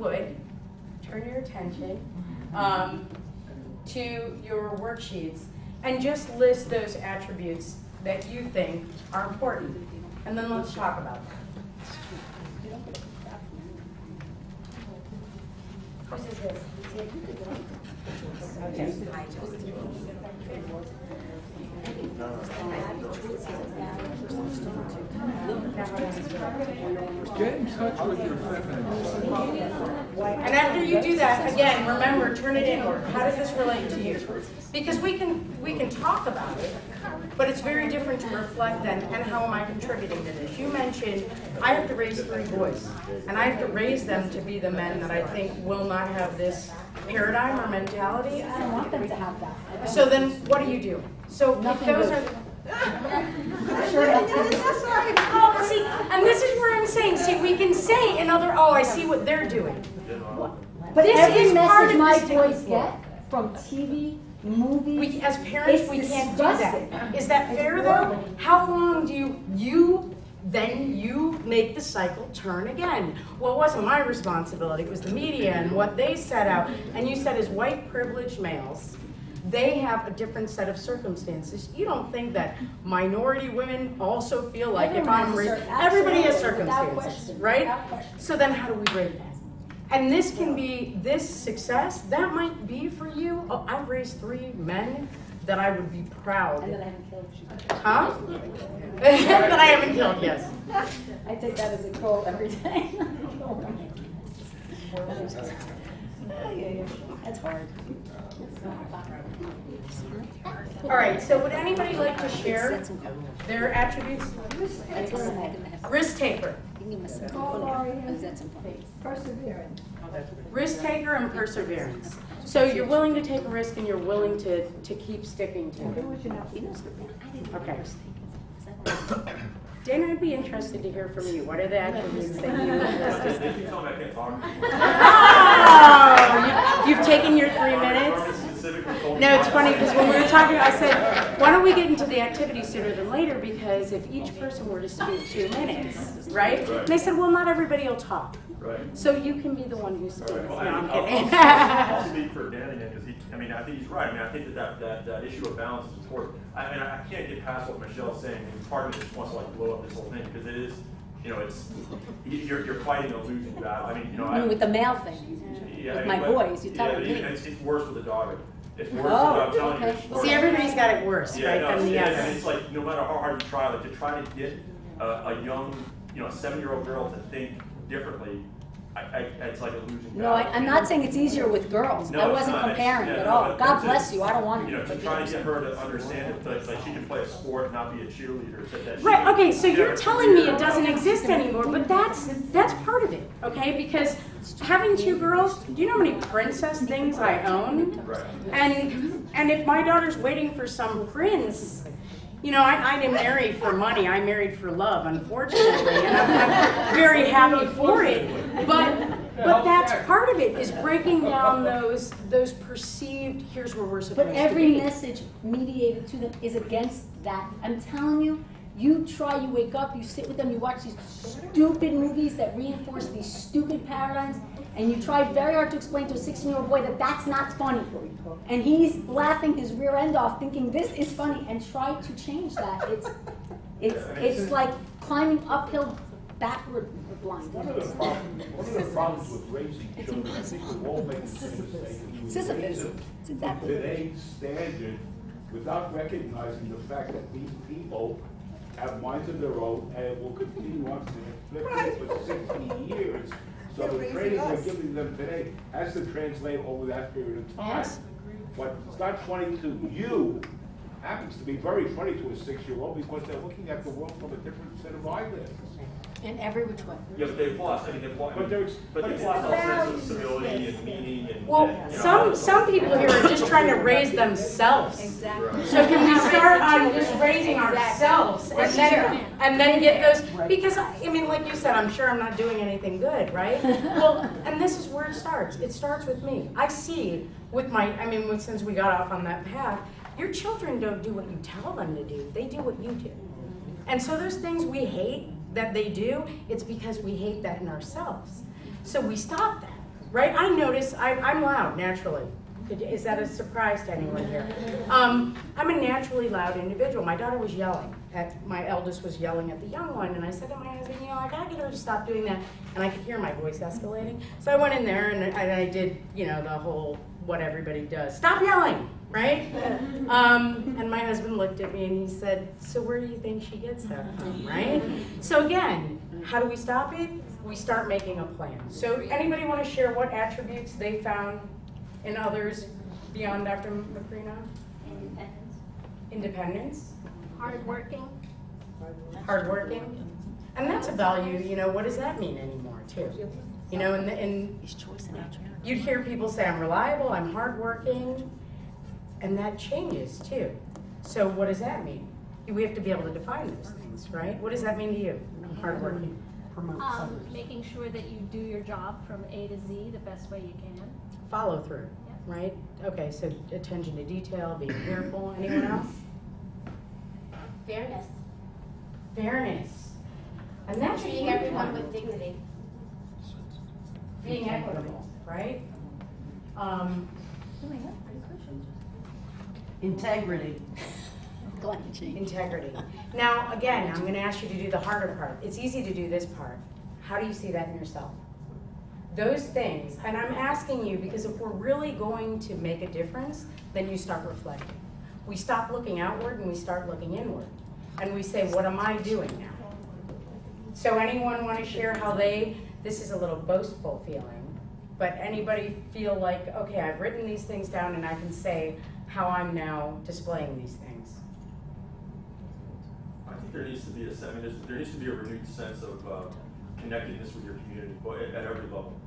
would, turn your attention to your worksheets and just list those attributes that you think are important. And then let's talk about them. Whose is this? Get in touch with your feminine. And after you do that, again, remember, turn it inward. How does this relate to you? Because we can talk about it, but it's very different to reflect then, and how am I contributing to this? You mentioned I have to raise 3 boys, and I have to raise them to be the men that I think will not have this paradigm or mentality. I don't want them to have that. So then what do? So if those are... Oh, see, and this is where I'm saying, see, we can say another, oh, I see what they're doing. But This every is part message of my this boys get from TV, movies, As parents, it's we can't do disgusting. that. Is that fair though? How long do you make the cycle turn again? Well, it wasn't my responsibility, it was the media and what they set out. And you said as white privileged males, they have a different set of circumstances. You don't think that minority women also feel like everybody has circumstances, right? So then how do we rate that? And this can be, this success, that might be for you. Oh, I've raised 3 men that I would be proud. And that I haven't killed. Huh? That I haven't killed, yes. I take that as a quote every day. That's hard. All right, so would anybody like to share their attributes? Risk taker. Perseverance. Risk taker and perseverance. So you're willing to take a risk and you're willing to keep sticking to it. Okay. Dana, I'd be interested to hear from you. What are the attributes that you Oh, you've taken your 3 minutes? No, it's funny because when we were talking, I said, why don't we get into the activity sooner than later? Because if each person were to speak 2 minutes, right? And they said, well, not everybody will talk. Right. So you can be the one who speaks. Right. Well, No, I'm I'll kidding. speak for Dan again because I think he's right. I mean, I think that issue of balance is important. I can't get past what Michelle's saying. And part of me just wants to like blow up this whole thing because it is, you're fighting a losing battle. I mean, With the male thing. Yeah, With my boys, you tell me. It's worse with a daughter. It's worse. Oh, I'm telling you. okay. It's worse. See, everybody's got it worse, Yeah, right, no, than the and other. it's like no matter how hard you try, like to try to get a young, a 7-year-old girl to think differently. It's like a losing battle. No, I'm not saying it's easier with girls. No, I it's wasn't not. comparing Yeah, at no, all. but God it's bless just, you. I don't want it. To try to get her to understand it, like she can play a sport, not be a cheerleader. Right, okay, so you're telling me it doesn't exist anymore, but that's part of it, okay? Because having 2 girls, do you know how many princess things I own? Right. And if my daughter's waiting for some prince, I didn't marry for money, I married for love, unfortunately, and I'm very happy for it. But that's part of it, is breaking down those perceived, here's where we're supposed to be. But every message mediated to them is against that. I'm telling you, you wake up, you sit with them, you watch these stupid movies that reinforce these stupid paradigms, and you try very hard to explain to a 16-year-old boy that that's not funny. And he's laughing his rear end off thinking this is funny, and try to change that. It's like climbing uphill backward blind. One of the problems with raising children, I think we've all made the same mistake. Sisyphus. It's exactly Today's standard, without recognizing the fact that these people have minds of their own and will continue on to their 50 for 60 years. So the training we're giving them today has to translate over that period of time. Yes. But it's not funny to you. Happens to be very funny to a 6-year-old because they're looking at the world from a different set of eyeglasses. in every which way. Yeah, but they plus. I mean, they plus. But there's, But they plus all sense of civility and meaning and. Well, and, some people here are just trying to raise themselves. Exactly. So can we start on just raising ourselves and then get those, because I mean, like you said, I'm sure I'm not doing anything good, right? Well, and this is where it starts. It starts with me. I see with my, I mean, since we got off on that path, your children don't do what you tell them to do. They do what you do. And so those things we hate that they do, it's because we hate that in ourselves. So we stop that. right? I notice I'm loud naturally. Is that a surprise to anyone here? I'm a naturally loud individual. My daughter was yelling. My eldest was yelling at the young one, and I said to my husband, you know, I gotta get her to stop doing that. And I could hear my voice escalating. So I went in there and I did, you know, the whole what everybody does. Stop yelling, right? And my husband looked at me and he said, so where do you think she gets that from, right? So again, how do we stop it? We start making a plan. So anybody want to share what attributes they found in others beyond Dr. Macrino? Independence. Independence. Hardworking. Hardworking. And that's a value, you know, what does that mean anymore, too? You know, and you'd hear people say, I'm reliable, I'm hardworking, and that changes, too. So what does that mean? We have to be able to define those things, right? What does that mean to you, hardworking? Making sure that you do your job from A to Z the best way you can. Follow through, right? Okay, so attention to detail, being careful. Anyone else? Fairness. Fairness. And that's Treating everyone with dignity. being equitable, right? Integrity. Integrity. Now, again, I'm going to ask you to do the harder part. It's easy to do this part. How do you see that in yourself? Those things, and I'm asking you because if we're really going to make a difference, then you start reflecting. We stop looking outward and we start looking inward. And we say, what am I doing now? So anyone want to share how this is a little boastful feeling, but anybody feel like, okay, I've written these things down and I can say how I'm now displaying these things? I think there needs to be there needs to be a renewed sense of connectedness with your community at every level.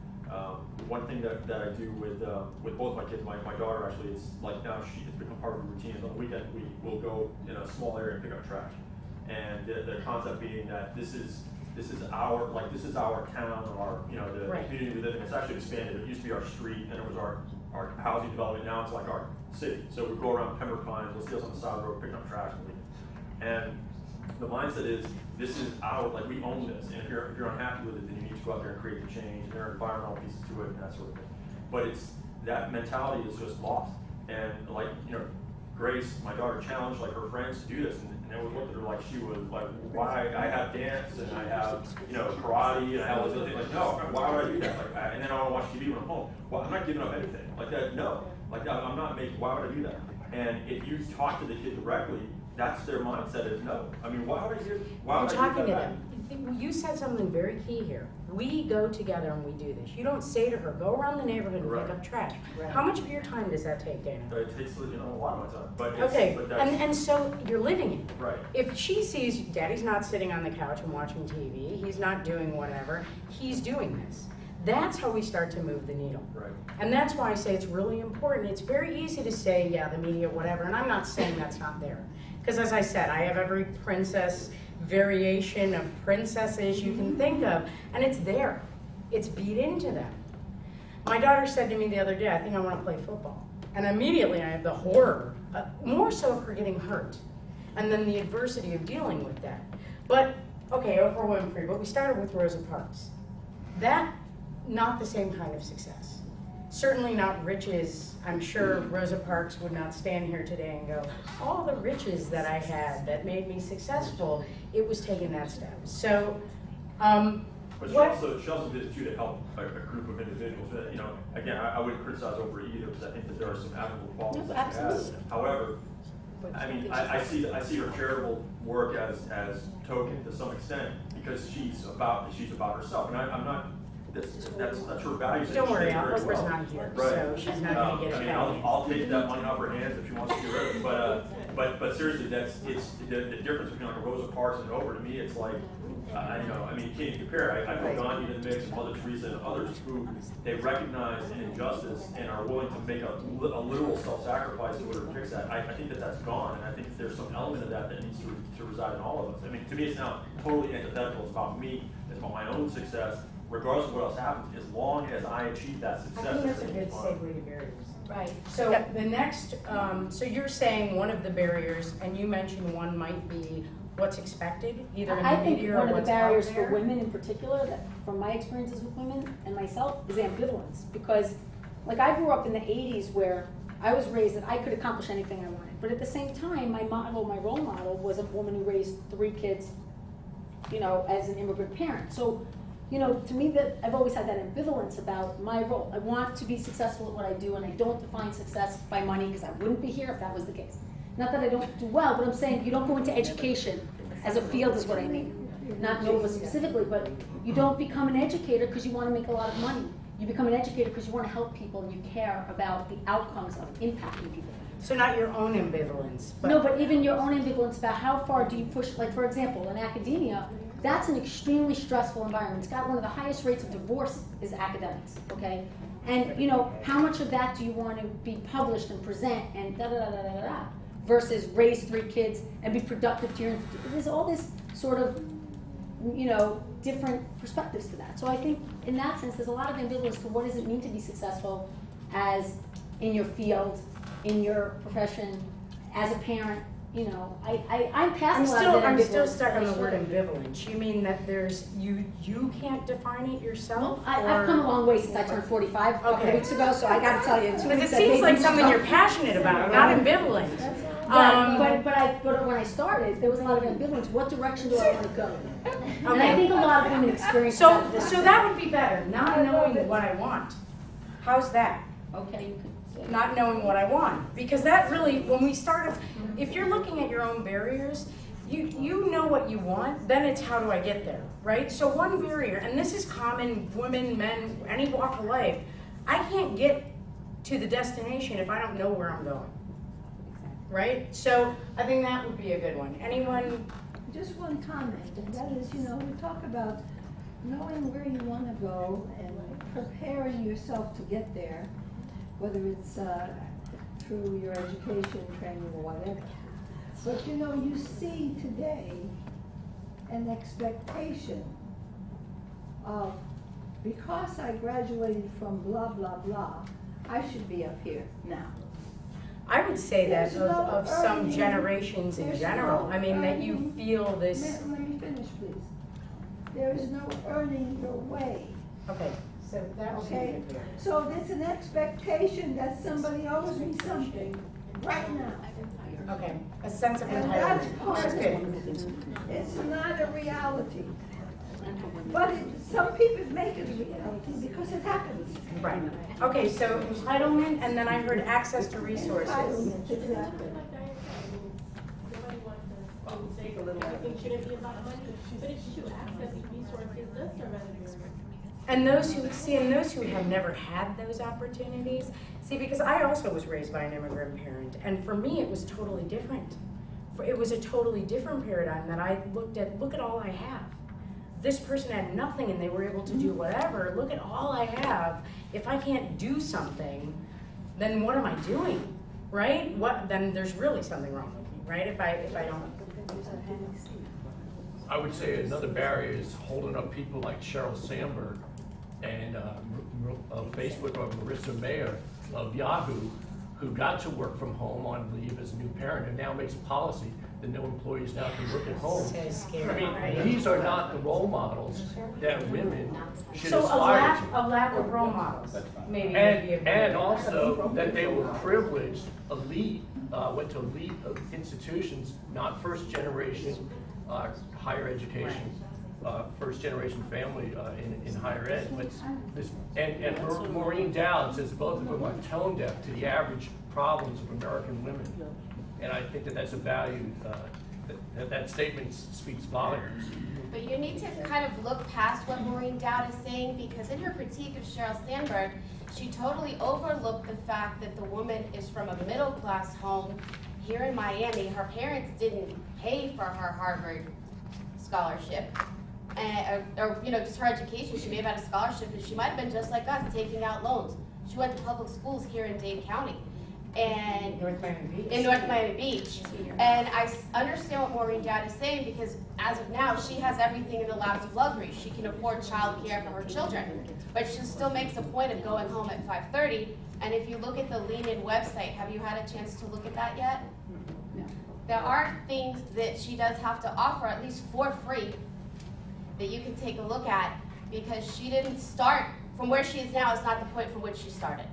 One thing that I do with both my kids, my daughter actually, it's like now it's become part of a routine. On the weekend, we will go in a small area and pick up trash. And the concept being that this is our town, or the right. community we live in. It's actually expanded. It used to be our street, and it was our housing development. Now it's like our city. So we go around Pembroke Pines, we'll steal on the side of the road, pick up trash on the weekend. And the mindset is, this is we own this. And if you're unhappy with it, then you need to go out there and create the change. And there are environmental pieces to it and that sort of thing. But that mentality is just lost. And Grace, my daughter, challenged her friends to do this, and they would look at her like she was why I have dance and I have karate and I have all these other things. No, why would I do that? And then I want to watch TV when I'm home. Well, I'm not giving up anything like that. No, I'm not making. Why would I do that? And if you talk to the kid directly, that's their mindset is no. I mean, why would I do? Why would I do that? Talking to them. You said something very key here. We go together and we do this. You don't say to her, go around the neighborhood and pick up trash. Right. How much of your time does that take, Dana? It takes a lot of my time. But Okay, but that's, and so you're living it. right. If she sees Daddy's not sitting on the couch and watching TV, he's not doing whatever, he's doing this. That's how we start to move the needle. Right. And that's why I say it's really important. It's very easy to say, yeah, the media, whatever, and I'm not saying that's not there. Because as I said, I have every princess variation of princesses you can think of, and it's there. It's beat into them. My daughter said to me the other day, I think I want to play football. And immediately I have the horror, more so of her getting hurt, and then the adversity of dealing with that. But, okay, Oprah Winfrey, but we started with Rosa Parks. That, not the same kind of success. Certainly not riches. I'm sure Rosa Parks would not stand here today and go, all the riches that I had that made me successful, it was taking that step. So, but she also did it too to help a group of individuals. Again, I wouldn't criticize Oprah either because I think that there are some admirable qualities that she has. However, I mean, I see her charitable work as token to some extent because she's about herself, and I'm not. That's her value. Don't worry, Oprah's not here, right. So she's not going to get offended. I'll take that money off her hands if she wants to get rid of it. But seriously, it's the difference between a Rosa Parks and Oprah. To me, it's like you can't even compare. I put Gandhi in the mix, Mother Teresa, and others who they recognize an injustice and are willing to make a literal self-sacrifice in order to fix that. I think that's gone, and I think there's some element of that needs to reside in all of us. I mean, to me, it's now totally antithetical. It's about me. It's about my own success. Regardless of what else happens, as long as I achieve that success. I think that's a good segue to barriers. Right. So the next, so you're saying one of the barriers, and you mentioned one might be what's expected, either in I the think media or one of the what's out barriers for there? women in particular, that from my experiences with women and myself, is ambivalence. Because, like, I grew up in the 80s where I was raised that I could accomplish anything I wanted. But at the same time, my role model was a woman who raised 3 kids, you know, as an immigrant parent. So, you know, to me, that I've always had that ambivalence about my role. I want to be successful at what I do, and I don't define success by money, because I wouldn't be here if that was the case. Not that I don't do well, but I'm saying you don't go into education as a field is what I mean. Not Nova specifically, but you don't become an educator because you want to make a lot of money. You become an educator because you want to help people and you care about the outcomes of impacting people. So not your own ambivalence, but. No, but even your own ambivalence about how far do you push, like for example, in academia, that's an extremely stressful environment. It's got one of the highest rates of divorce is academics, okay? And you know, how much of that do you want to be published and present and da-da-da-da-da-da versus raise 3 kids and be productive to your institute? There's all this sort of, you know, different perspectives to that. So I think in that sense, there's a lot of ambivalence to what does it mean to be successful as in your field, in your profession, as a parent. You know, I'm past a lot of that I'm still ambivalence, stuck on the but I word should. ambivalence. You mean that there's, you can't define it yourself? I've come a long way since I turned 45 a couple of Okay. weeks ago, so I gotta tell you, in 2 Because weeks it I seems made like you something stop. you're passionate about, not ambivalent. But when I started, there was a lot of ambivalence. What direction do I want to go? And I think a lot of women experience So, that. so that would be better, not knowing what I want. How's that? Okay, you could say. Not knowing what I want. Because that really, when we start, if you're looking at your own barriers, you know what you want, then it's how do I get there, right? So one barrier, and this is common, women, men, any walk of life, I can't get to the destination if I don't know where I'm going, right? So I think that would be a good one. Anyone? Just one comment, and that is, you know, we talk about knowing where you want to go and preparing yourself to get there, whether it's through your education, training, or whatever. But you know, you see today an expectation of, because I graduated from blah, blah, blah, I should be up here now. I would say that There's no of some earning. generations in There's general. no I mean, that you earning. feel this, Let me finish, please. There is no earning your way. okay, so that would be Okay, good. so there's an expectation that somebody owes me something right now. Okay, a sense of And that's entitlement. part That's of good. it. It's not a reality. But some people make it a reality because it happens. Right. Okay, so entitlement, and then I heard access to resources. Entitlement, exactly. Everything shouldn't be about money, but it's true. Access to resources does serve as an experience. And those who have never had those opportunities, see, because I also was raised by an immigrant parent, and for me it was totally different. It was a totally different paradigm that I looked at all I have. This person had nothing and they were able to do whatever. Look at all I have. If I can't do something, then what am I doing, right? Then there's really something wrong with me, right? If I don't. I would say another barrier is holding up people like Sheryl Sandberg and Facebook, or Marissa Mayer of Yahoo, who got to work from home on leave as a new parent and now makes a policy that no employees now can work at home. So scary, I right? mean, these are not the role models that women should So aspire to. a lack of role models, maybe would be a good And one. also that they were privileged, elite, went to elite institutions, not first generation higher education, first generation family in higher ed. But this, and Maureen Dowd says both of them are tone deaf to the average problems of American women. And I think that that's a value, that statement speaks volumes. But you need to kind of look past what Maureen Dowd is saying, because in her critique of Sheryl Sandberg, she totally overlooked the fact that the woman is from a middle class home here in Miami. Her parents didn't pay for her Harvard scholarship, or you know, just her education. She may have had a scholarship, and she might have been just like us, taking out loans. She went to public schools here in Dade County. And North Miami Beach. in North Miami Beach. And I understand what Maureen Dowd is saying, because as of now, she has everything in the laps of luxury. She can afford childcare for her children, but she still makes a point of going home at 5:30. And if you look at the Lean In website, have you had a chance to look at that yet? No. there are things that she does have to offer, at least for free, that you can take a look at, because she didn't start from where she is now. Is not the point from which she started.